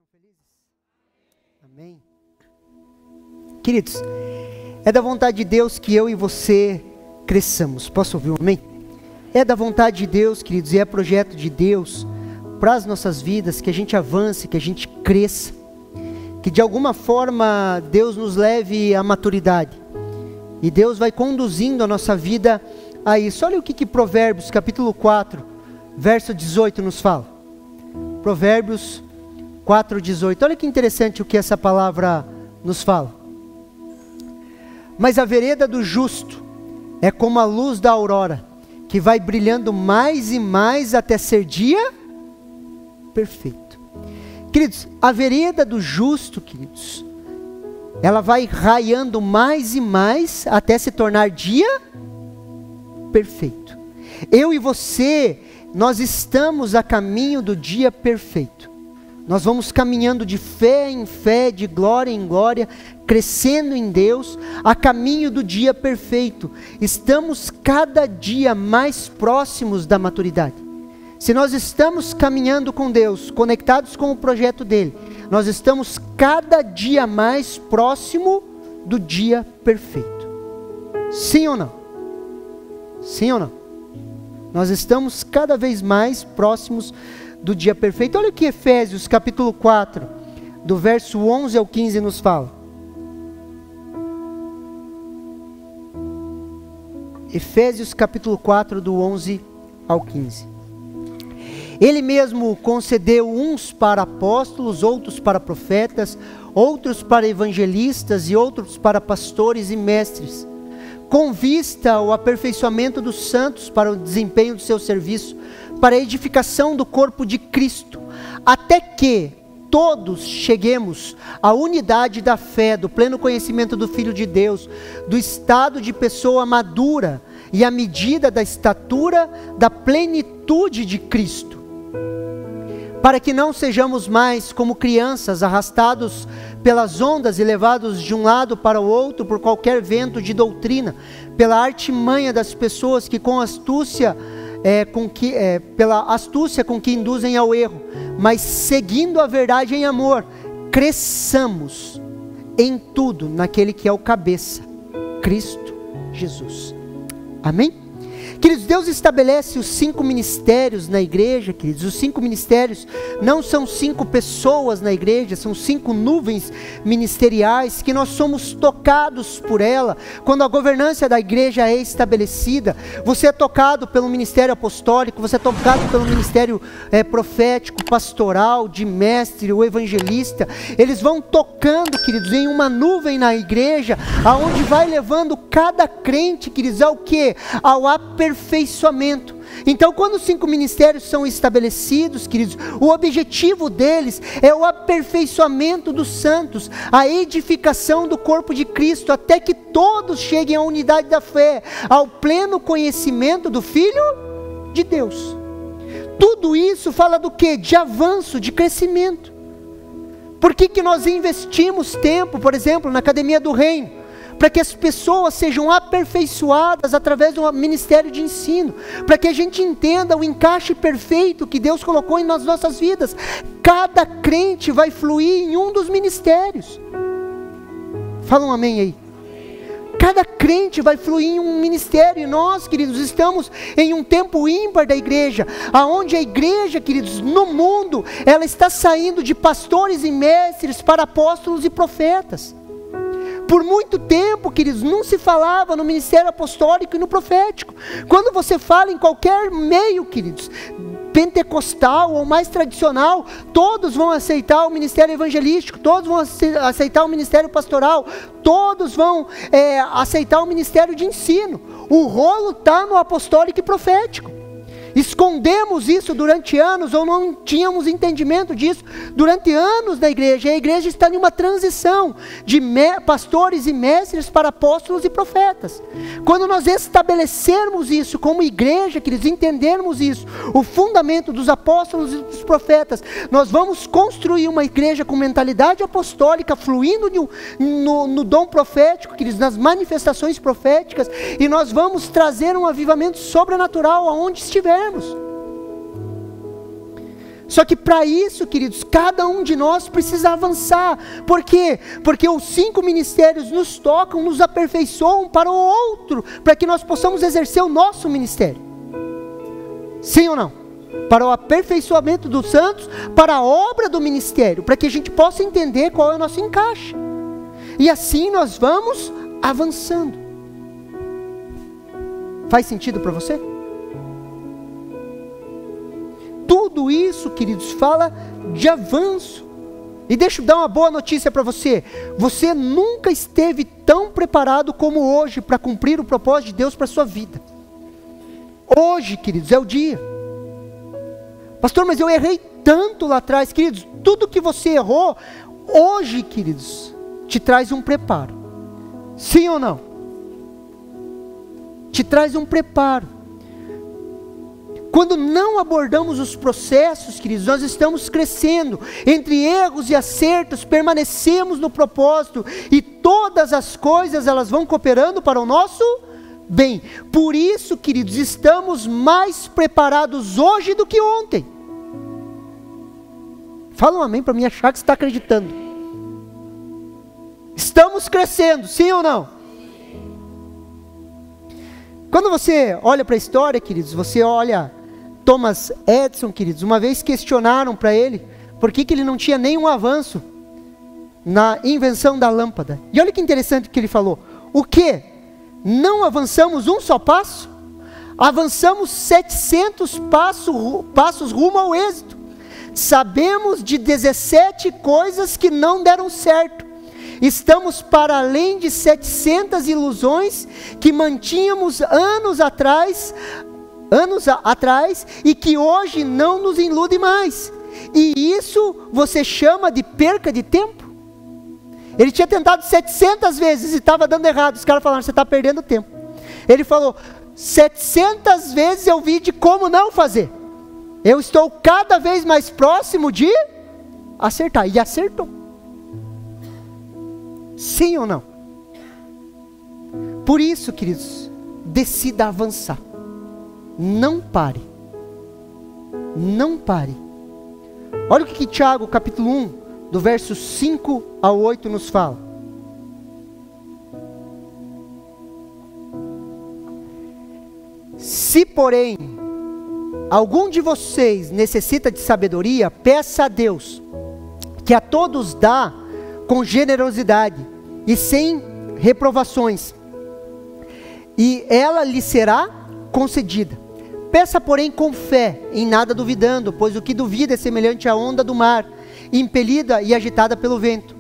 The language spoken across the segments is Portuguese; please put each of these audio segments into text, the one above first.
Estão felizes? Amém? Queridos, é da vontade de Deus que eu e você cresçamos. Posso ouvir um amém? É da vontade de Deus, queridos, e é projeto de Deus para as nossas vidas, que a gente avance, que a gente cresça, que de alguma forma Deus nos leve à maturidade. E Deus vai conduzindo a nossa vida a isso. Olha o que Provérbios capítulo 4, verso 18 nos fala. Provérbios 4:18. Olha que interessante o que essa palavra nos fala. Mas a vereda do justo é como a luz da aurora, que vai brilhando mais e mais até ser dia perfeito. Queridos, a vereda do justo, queridos, ela vai raiando mais e mais até se tornar dia perfeito. Eu e você, nós estamos a caminho do dia perfeito. Nós vamos caminhando de fé em fé, de glória em glória, crescendo em Deus, a caminho do dia perfeito. Estamos cada dia mais próximos da maturidade. Se nós estamos caminhando com Deus, conectados com o projeto dele, nós estamos cada dia mais próximo do dia perfeito. Sim ou não? Sim ou não? Nós estamos cada vez mais próximos do dia perfeito. Olha o que Efésios capítulo 4, do verso 11 ao 15 nos fala. Efésios capítulo 4, do 11 ao 15. Ele mesmo concedeu uns para apóstolos, outros para profetas, outros para evangelistas e outros para pastores e mestres, com vista ao aperfeiçoamento dos santos para o desempenho do seu serviço, para a edificação do corpo de Cristo, até que todos cheguemos à unidade da fé, do pleno conhecimento do Filho de Deus, do estado de pessoa madura e à medida da estatura da plenitude de Cristo, para que não sejamos mais como crianças arrastados pelas ondas e levados de um lado para o outro por qualquer vento de doutrina, pela artimanha das pessoas que pela astúcia com que induzem ao erro, mas seguindo a verdade em amor, cresçamos em tudo naquele que é o cabeça, Cristo Jesus. Amém? Queridos, Deus estabelece os 5 ministérios na igreja, queridos. Os 5 ministérios não são 5 pessoas na igreja, são 5 nuvens ministeriais que nós somos tocados por ela. Quando a governança da igreja é estabelecida, você é tocado pelo ministério apostólico, você é tocado pelo ministério profético, pastoral, de mestre, o evangelista. Eles vão tocando, queridos, em uma nuvem na igreja, aonde vai levando cada crente, queridos, ao quê? Ao aperfeiçoamento. Então, quando os 5 ministérios são estabelecidos, queridos, o objetivo deles é o aperfeiçoamento dos santos, a edificação do corpo de Cristo, até que todos cheguem à unidade da fé, ao pleno conhecimento do Filho de Deus. Tudo isso fala do quê? De avanço, de crescimento. Por que nós investimos tempo, por exemplo, na Academia do Reino? Para que as pessoas sejam aperfeiçoadas através do ministério de ensino, para que a gente entenda o encaixe perfeito que Deus colocou nas nossas vidas. Cada crente vai fluir em um dos ministérios. Fala um amém aí. Cada crente vai fluir em um ministério, e nós, queridos, estamos em um tempo ímpar da igreja, aonde a igreja, queridos, no mundo, ela está saindo de pastores e mestres para apóstolos e profetas. Por muito tempo, queridos, não se falava no ministério apostólico e no profético. Quando você fala em qualquer meio, queridos, pentecostal ou mais tradicional, todos vão aceitar o ministério evangelístico, todos vão aceitar o ministério pastoral, todos vão aceitar o ministério de ensino. O rolo está no apostólico e profético. Escondemos isso durante anos, ou não tínhamos entendimento disso durante anos na igreja. A igreja está em uma transição de pastores e mestres para apóstolos e profetas. Quando nós estabelecermos isso como igreja, queridos, entendermos isso, o fundamento dos apóstolos e dos profetas, nós vamos construir uma igreja com mentalidade apostólica, fluindo no dom profético, queridos, nas manifestações proféticas, e nós vamos trazer um avivamento sobrenatural aonde estiver. Só que para isso, queridos, cada um de nós precisa avançar. Por quê? Porque os 5 ministérios nos tocam, nos aperfeiçoam para o outro, para que nós possamos exercer o nosso ministério. Sim ou não? Para o aperfeiçoamento dos santos, para a obra do ministério, para que a gente possa entender qual é o nosso encaixe. E assim nós vamos avançando. Faz sentido para você? Tudo isso, queridos, fala de avanço. E deixa eu dar uma boa notícia para você. Você nunca esteve tão preparado como hoje para cumprir o propósito de Deus para a sua vida. Hoje, queridos, é o dia. Pastor, mas eu errei tanto lá atrás. Queridos, tudo que você errou, hoje, queridos, te traz um preparo. Sim ou não? Te traz um preparo. Quando não abordamos os processos, queridos, nós estamos crescendo. Entre erros e acertos, permanecemos no propósito. E todas as coisas, elas vão cooperando para o nosso bem. Por isso, queridos, estamos mais preparados hoje do que ontem. Fala um amém para mim achar que você está acreditando. Estamos crescendo, sim ou não? Quando você olha para a história, queridos, você olha Thomas Edison, queridos, uma vez questionaram para ele por que ele não tinha nenhum avanço na invenção da lâmpada. E olha que interessante que ele falou. O quê? Não avançamos um só passo? Avançamos 700 passos rumo ao êxito. Sabemos de 17 coisas que não deram certo. Estamos para além de 700 ilusões que mantínhamos anos atrás e que hoje não nos ilude mais. E isso você chama de perca de tempo? Ele tinha tentado 700 vezes e estava dando errado. Os caras falaram, você está perdendo tempo. Ele falou, 700 vezes eu vi de como não fazer. Eu estou cada vez mais próximo de acertar. E acertou. Sim ou não? Por isso, queridos, decida avançar. Não pare. Não pare. Olha o que Tiago, capítulo 1, do verso 5 ao 8 nos fala. Se, porém, algum de vocês necessita de sabedoria, peça a Deus, que a todos dá com generosidade e sem reprovações, e ela lhe será concedida. Peça, porém, com fé, em nada duvidando, pois o que duvida é semelhante à onda do mar, impelida e agitada pelo vento.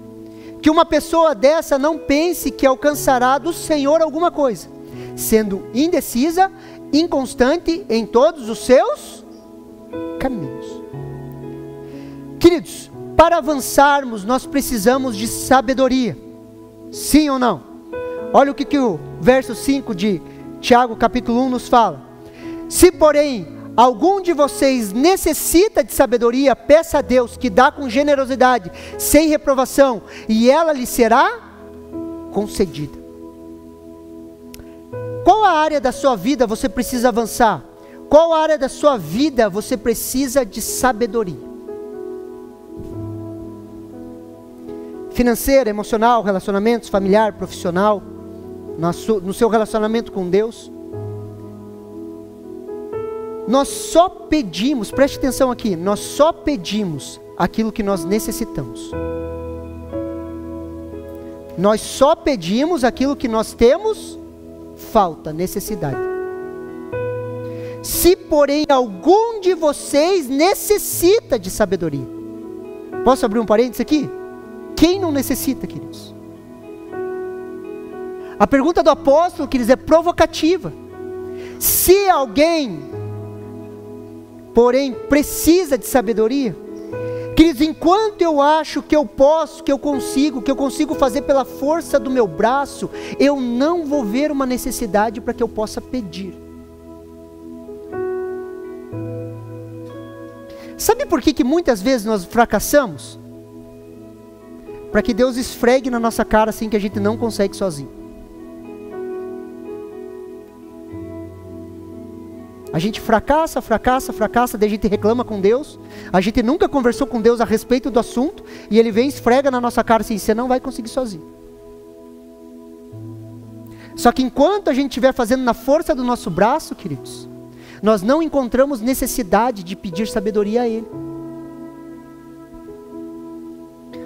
Que uma pessoa dessa não pense que alcançará do Senhor alguma coisa, sendo indecisa, inconstante em todos os seus caminhos. Queridos, para avançarmos, nós precisamos de sabedoria. Sim ou não? Olha o que o verso 5 de Tiago, capítulo 1, nos fala. Se, porém, algum de vocês necessita de sabedoria, peça a Deus, que dá com generosidade, sem reprovação, e ela lhe será concedida. Qual a área da sua vida você precisa avançar? Qual a área da sua vida você precisa de sabedoria? Financeira, emocional, relacionamentos, familiar, profissional, no seu relacionamento com Deus. Nós só pedimos, preste atenção aqui, nós só pedimos aquilo que nós necessitamos. Nós só pedimos aquilo que nós temos falta, necessidade. Se, porém, algum de vocês necessita de sabedoria. Posso abrir um parênteses aqui? Quem não necessita, queridos? A pergunta do apóstolo, queridos, é provocativa. Se alguém, porém, precisa de sabedoria, queridos, enquanto eu acho que eu posso, que eu consigo fazer pela força do meu braço, eu não vou ver uma necessidade para que eu possa pedir. Sabe por que muitas vezes nós fracassamos? Para que Deus esfregue na nossa cara assim que a gente não consegue sozinho. A gente fracassa, daí a gente reclama com Deus, a gente nunca conversou com Deus a respeito do assunto, e Ele vem e esfrega na nossa cara assim, você não vai conseguir sozinho. Só que enquanto a gente estiver fazendo na força do nosso braço, queridos, nós não encontramos necessidade de pedir sabedoria a Ele.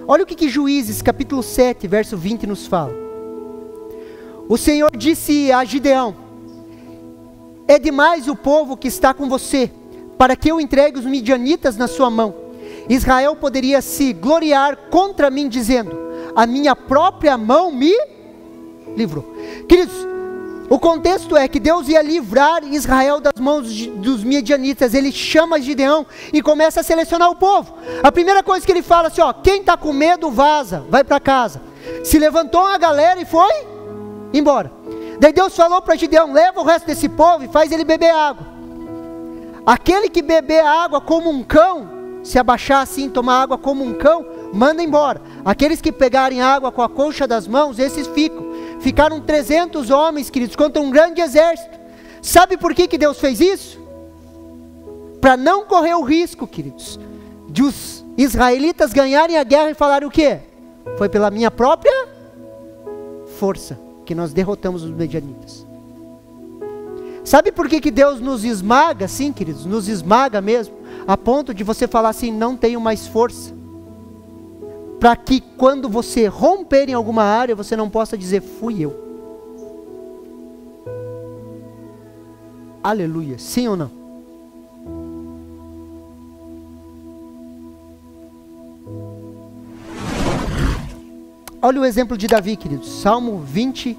Olha o que Juízes capítulo 7, verso 20 nos fala. O Senhor disse a Gideão: é demais o povo que está com você, para que eu entregue os midianitas na sua mão. Israel poderia se gloriar contra mim, dizendo: a minha própria mão me livrou. Queridos, o contexto é que Deus ia livrar Israel das mãos dos midianitas. Ele chama Gideão e começa a selecionar o povo. A primeira coisa que ele fala assim, ó, quem está com medo vaza, vai para casa. Se levantou a galera e foi embora. Daí Deus falou para Gideão, leva o resto desse povo e faz ele beber água. Aquele que beber água como um cão, se abaixar assim, tomar água como um cão, manda embora. Aqueles que pegarem água com a concha das mãos, esses ficam. Ficaram 300 homens, queridos, contra um grande exército. Sabe por que Deus fez isso? Para não correr o risco, queridos, de os israelitas ganharem a guerra e falarem o quê? Foi pela minha própria força que nós derrotamos os medianitas. Sabe por que Deus nos esmaga assim, queridos? Nos esmaga mesmo, a ponto de você falar assim, não tenho mais força. Para que quando você romper em alguma área, você não possa dizer, fui eu. Aleluia, sim ou não? Olha o exemplo de Davi, queridos. Salmo 20,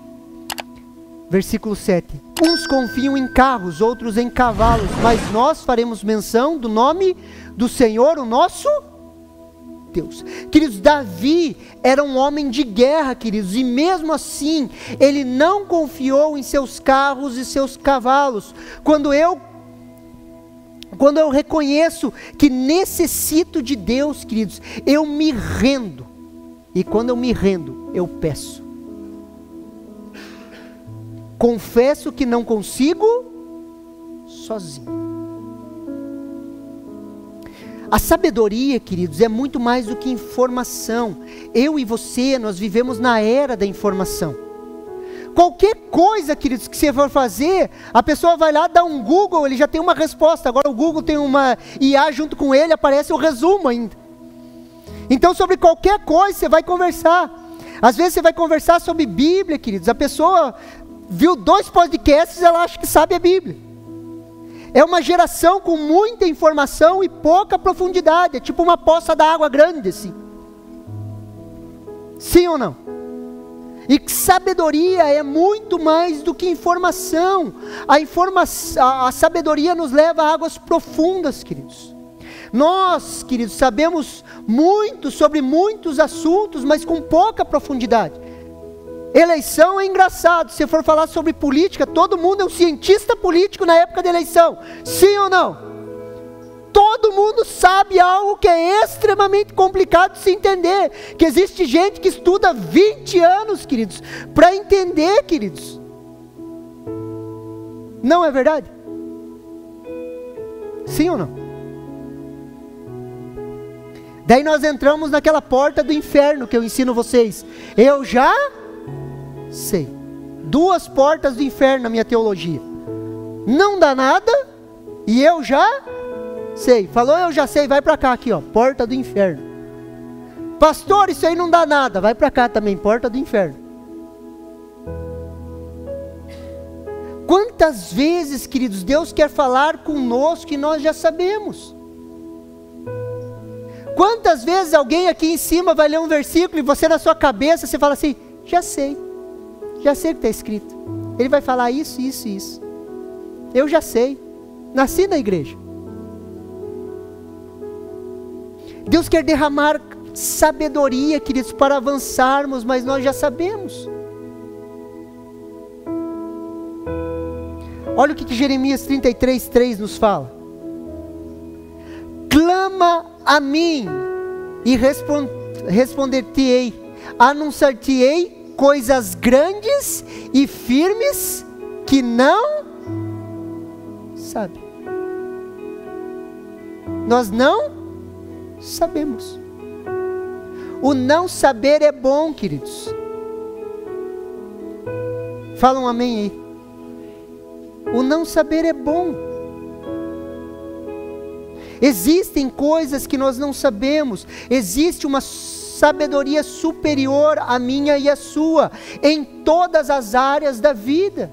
versículo 7. Uns confiam em carros, outros em cavalos, mas nós faremos menção do nome do Senhor, o nosso Deus. Queridos, Davi era um homem de guerra, queridos, e mesmo assim, ele não confiou em seus carros e seus cavalos. Quando eu reconheço que necessito de Deus, queridos, eu me rendo. E quando eu me rendo, eu peço. Confesso que não consigo sozinho. A sabedoria, queridos, é muito mais do que informação. Eu e você, nós vivemos na era da informação. Qualquer coisa, queridos, que você for fazer, a pessoa vai lá, dá um Google, ele já tem uma resposta. Agora o Google tem uma IA junto com ele, aparece o resumo ainda. Então sobre qualquer coisa você vai conversar. Às vezes você vai conversar sobre Bíblia, queridos. A pessoa viu 2 podcasts, ela acha que sabe a Bíblia. É uma geração com muita informação e pouca profundidade. É tipo uma poça d'água grande assim. Sim ou não? E sabedoria é muito mais do que informação. A sabedoria nos leva a águas profundas, queridos. Nós, queridos, sabemos muito sobre muitos assuntos, mas com pouca profundidade. Eleição é engraçado, se for falar sobre política, todo mundo é um cientista político na época da eleição. Sim ou não? Todo mundo sabe algo que é extremamente complicado de se entender. Que existe gente que estuda 20 anos, queridos, para entender, queridos. Não é verdade? Sim ou não? Daí nós entramos naquela porta do inferno que eu ensino vocês. Eu já sei. 2 portas do inferno na minha teologia. Não dá nada e eu já sei. Falou eu já sei, vai para cá aqui, ó, porta do inferno. Pastor, isso aí não dá nada, vai para cá também, porta do inferno. Quantas vezes, queridos, Deus quer falar conosco e nós já sabemos. Quantas vezes alguém aqui em cima vai ler um versículo e você na sua cabeça, você fala assim, já sei o que está escrito. Ele vai falar isso, isso, isso. Eu já sei, nasci na igreja. Deus quer derramar sabedoria, queridos, para avançarmos, mas nós já sabemos. Olha o que Jeremias 33:3 nos fala. Clama a mim e responder-te-ei, anunciar-te-ei coisas grandes e firmes que não sabe. Nós não sabemos. O não saber é bom, queridos. Fala um amém aí. O não saber é bom. Existem coisas que nós não sabemos. Existe uma sabedoria superior à minha e à sua, em todas as áreas da vida.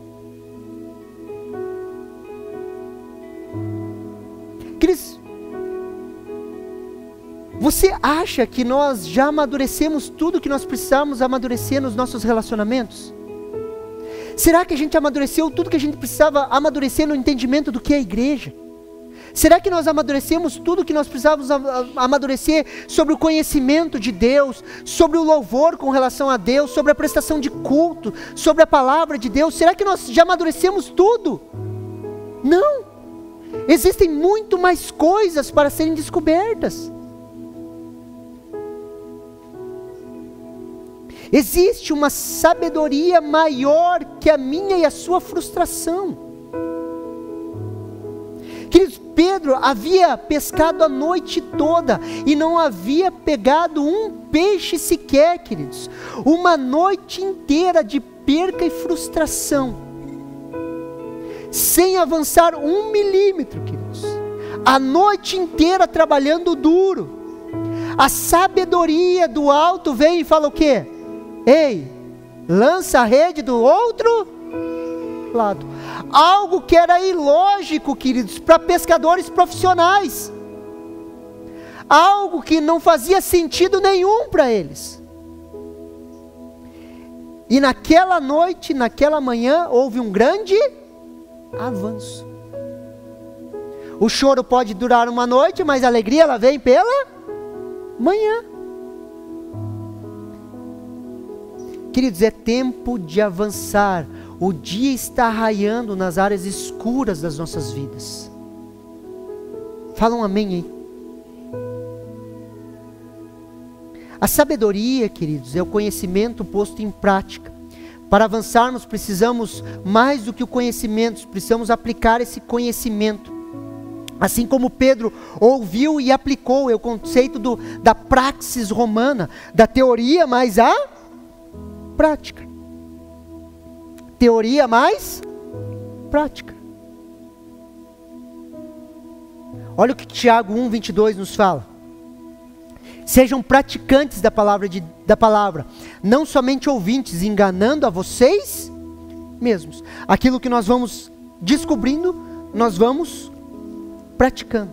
Queridos, você acha que nós já amadurecemos tudo que nós precisamos amadurecer nos nossos relacionamentos? Será que a gente amadureceu tudo que a gente precisava amadurecer no entendimento do que é a igreja? Será que nós amadurecemos tudo que nós precisávamos amadurecer sobre o conhecimento de Deus, sobre o louvor com relação a Deus, sobre a prestação de culto, sobre a palavra de Deus? Será que nós já amadurecemos tudo? Não! Existem muito mais coisas para serem descobertas. Existe uma sabedoria maior que a minha e a sua frustração. Queridos, Pedro havia pescado a noite toda e não havia pegado um peixe sequer, queridos. Uma noite inteira de perca e frustração, sem avançar 1 milímetro, queridos. A noite inteira trabalhando duro. A sabedoria do alto vem e fala o quê? Ei, lança a rede do outro lado. Algo que era ilógico, queridos, para pescadores profissionais. Algo que não fazia sentido nenhum para eles. E naquela noite, naquela manhã, houve um grande avanço. O choro pode durar uma noite, mas a alegria ela vem pela manhã. Queridos, é tempo de avançar. O dia está raiando nas áreas escuras das nossas vidas. Fala um amém aí. A sabedoria, queridos, é o conhecimento posto em prática. Para avançarmos precisamos mais do que o conhecimento, precisamos aplicar esse conhecimento. Assim como Pedro ouviu e aplicou o conceito da praxis romana, da teoria mais a prática. Teoria mais prática. Olha o que Tiago 1:22 nos fala. Sejam praticantes da palavra, não somente ouvintes, enganando a vocês mesmos. Aquilo que nós vamos descobrindo, nós vamos praticando.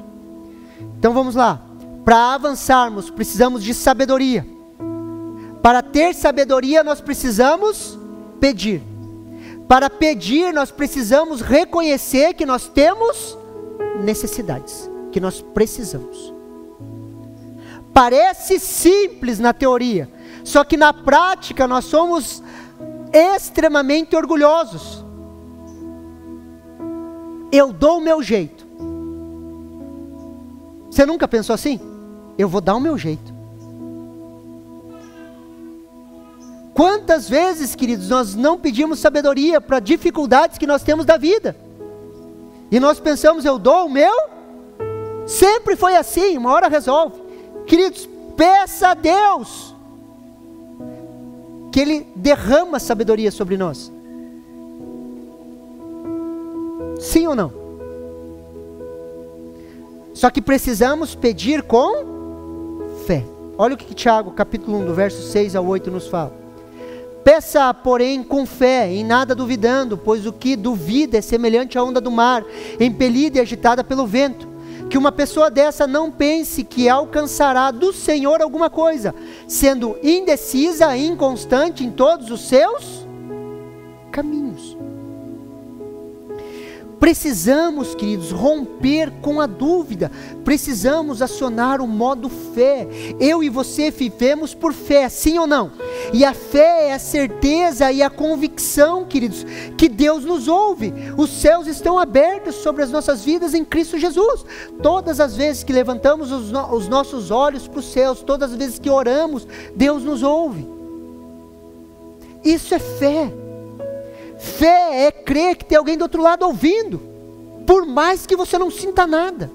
Então vamos lá. Para avançarmos, precisamos de sabedoria. Para ter sabedoria, nós precisamos pedir. Para pedir, nós precisamos reconhecer que nós temos necessidades, que nós precisamos. Parece simples na teoria, só que na prática nós somos extremamente orgulhosos. Eu dou o meu jeito. Você nunca pensou assim? Eu vou dar o meu jeito. Quantas vezes, queridos, nós não pedimos sabedoria para dificuldades que nós temos da vida? E nós pensamos, eu dou o meu? Sempre foi assim, uma hora resolve. Queridos, peça a Deus que Ele derrama sabedoria sobre nós. Sim ou não? Só que precisamos pedir com fé. Olha o que Tiago, capítulo 1, do verso 6 ao 8 nos fala. Peça, porém, com fé, em nada duvidando, pois o que duvida é semelhante à onda do mar, impelida e agitada pelo vento. Que uma pessoa dessa não pense que alcançará do Senhor alguma coisa, sendo indecisa e inconstante em todos os seus caminhos. Precisamos, queridos, romper com a dúvida. Precisamos acionar o modo fé. Eu e você vivemos por fé, sim ou não? E a fé é a certeza e a convicção, queridos, que Deus nos ouve. Os céus estão abertos sobre as nossas vidas em Cristo Jesus. Todas as vezes que levantamos os nossos olhos para os céus, todas as vezes que oramos, Deus nos ouve. Isso é fé. Fé é crer que tem alguém do outro lado ouvindo. por mais que você não sinta nada.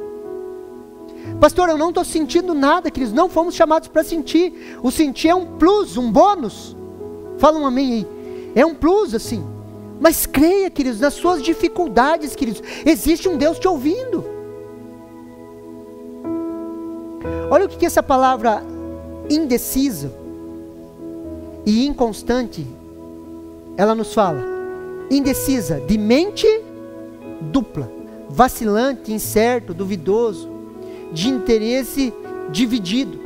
Pastor, eu não estou sentindo nada, queridos. Não fomos chamados para sentir. O sentir é um plus, um bônus. Fala um amém aí. É um plus assim. Mas creia, queridos, nas suas dificuldades, queridos. Existe um Deus te ouvindo. Olha o que essa palavra indecisa e inconstante, ela nos fala. Indecisa, de mente dupla, vacilante, incerto, duvidoso, de interesse dividido.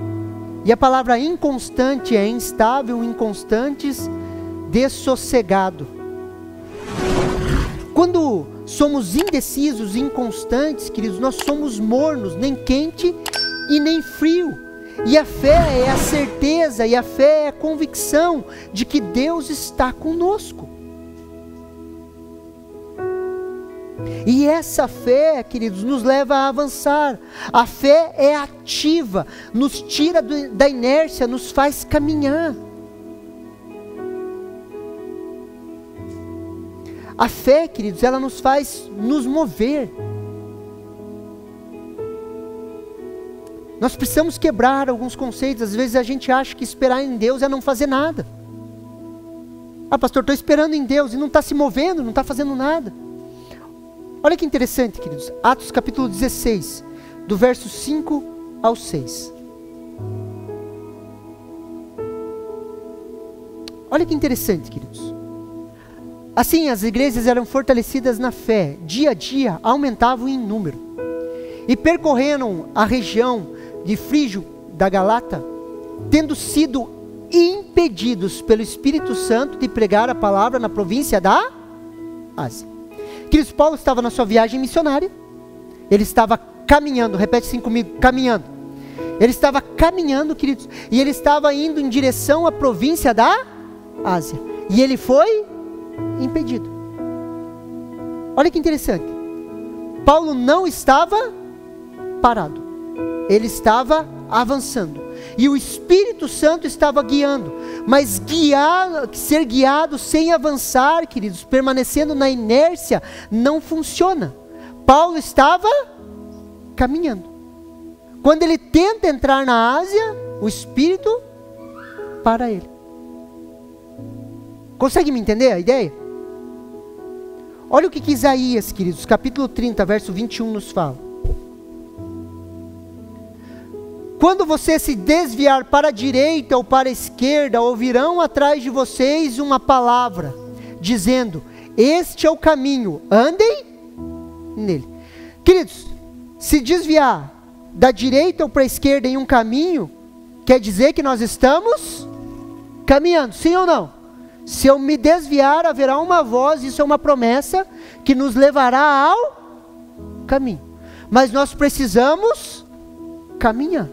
E a palavra inconstante é instável, inconstantes, dessossegado. Quando somos indecisos, inconstantes, queridos, nós somos mornos, nem quente e nem frio. E a fé é a certeza, e a fé é a convicção de que Deus está conosco. E essa fé, queridos, nos leva a avançar. A fé é ativa, nos tira da inércia, nos faz caminhar. A fé, queridos, ela nos faz nos mover. Nós precisamos quebrar alguns conceitos. Às vezes a gente acha que esperar em Deus é não fazer nada. Ah, pastor, estou esperando em Deus e não está se movendo, não está fazendo nada. Olha que interessante, queridos. Atos capítulo 16, do verso 5 ao 6. Olha que interessante, queridos. Assim, as igrejas eram fortalecidas na fé. Dia a dia aumentavam em número. E percorreram a região de Frígio da Galata, tendo sido impedidos pelo Espírito Santo de pregar a palavra na província da Ásia. Queridos, Paulo estava na sua viagem missionária. Ele estava caminhando, repete assim comigo, caminhando. Ele estava caminhando, queridos, e ele estava indo em direção à província da Ásia. E ele foi impedido. Olha que interessante. Paulo não estava parado. Ele estava avançando. E o Espírito Santo estava guiando. Mas ser guiado sem avançar, queridos, permanecendo na inércia, não funciona. Paulo estava caminhando. Quando ele tenta entrar na Ásia, o Espírito para ele. Consegue me entender a ideia? Olha o que Isaías, queridos, capítulo 30, verso 21 nos fala. Quando você se desviar para a direita ou para a esquerda, ouvirão atrás de vocês uma palavra, dizendo, este é o caminho, andem nele. Queridos, se desviar da direita ou para a esquerda em um caminho, quer dizer que nós estamos caminhando, sim ou não? Se eu me desviar, haverá uma voz, isso é uma promessa, que nos levará ao caminho. Mas nós precisamos caminhar.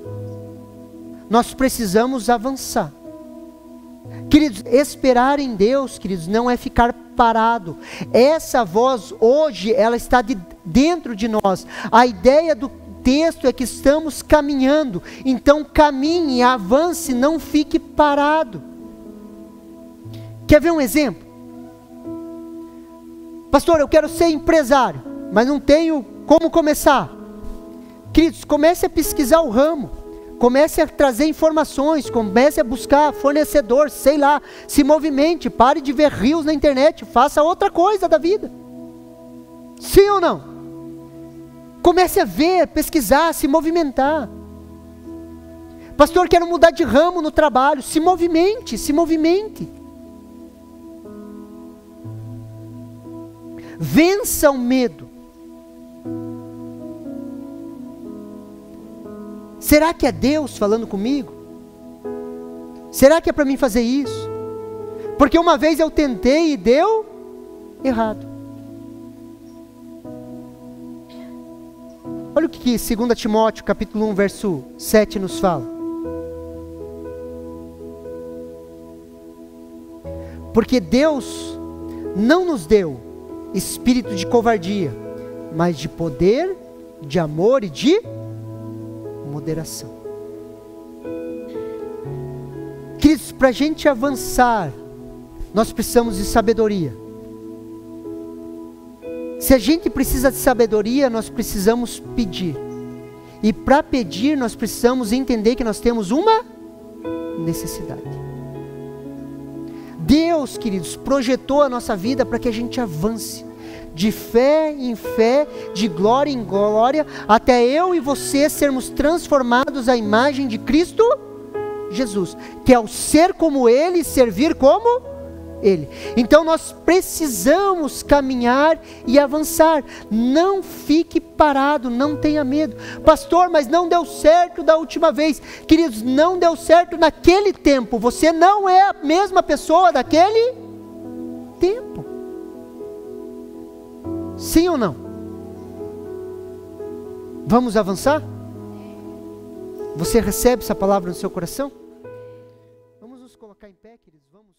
Nós precisamos avançar. Queridos, esperar em Deus, queridos, não é ficar parado. Essa voz hoje, ela está dentro de nós. A ideia do texto é que estamos caminhando. Então caminhe, avance, não fique parado. Quer ver um exemplo? Pastor, eu quero ser empresário, mas não tenho como começar. Queridos, comece a pesquisar o ramo. Comece a trazer informações, comece a buscar fornecedor, sei lá, se movimente, pare de ver reels na internet, faça outra coisa da vida. Sim ou não? Comece a ver, pesquisar, se movimentar. Pastor, quero mudar de ramo no trabalho, se movimente, se movimente. Vença o medo. Será que é Deus falando comigo? Será que é para mim fazer isso? Porque uma vez eu tentei e deu errado. Olha o que 2 Timóteo capítulo 1, verso 7 nos fala. Porque Deus não nos deu espírito de covardia, mas de poder, de amor e de moderação. Queridos, para a gente avançar, nós precisamos de sabedoria. Se a gente precisa de sabedoria, nós precisamos pedir. E para pedir, nós precisamos entender que nós temos uma necessidade. Deus, queridos, projetou a nossa vida para que a gente avance. De fé em fé, de glória em glória, até eu e você sermos transformados à imagem de Cristo Jesus. Que é o ser como Ele, servir como Ele. Então nós precisamos caminhar e avançar. Não fique parado, não tenha medo. Pastor, mas não deu certo da última vez. Queridos, não deu certo naquele tempo. Você não é a mesma pessoa daquele tempo. Sim ou não? Vamos avançar? Você recebe essa palavra no seu coração? Vamos nos colocar em pé, queridos. Vamos.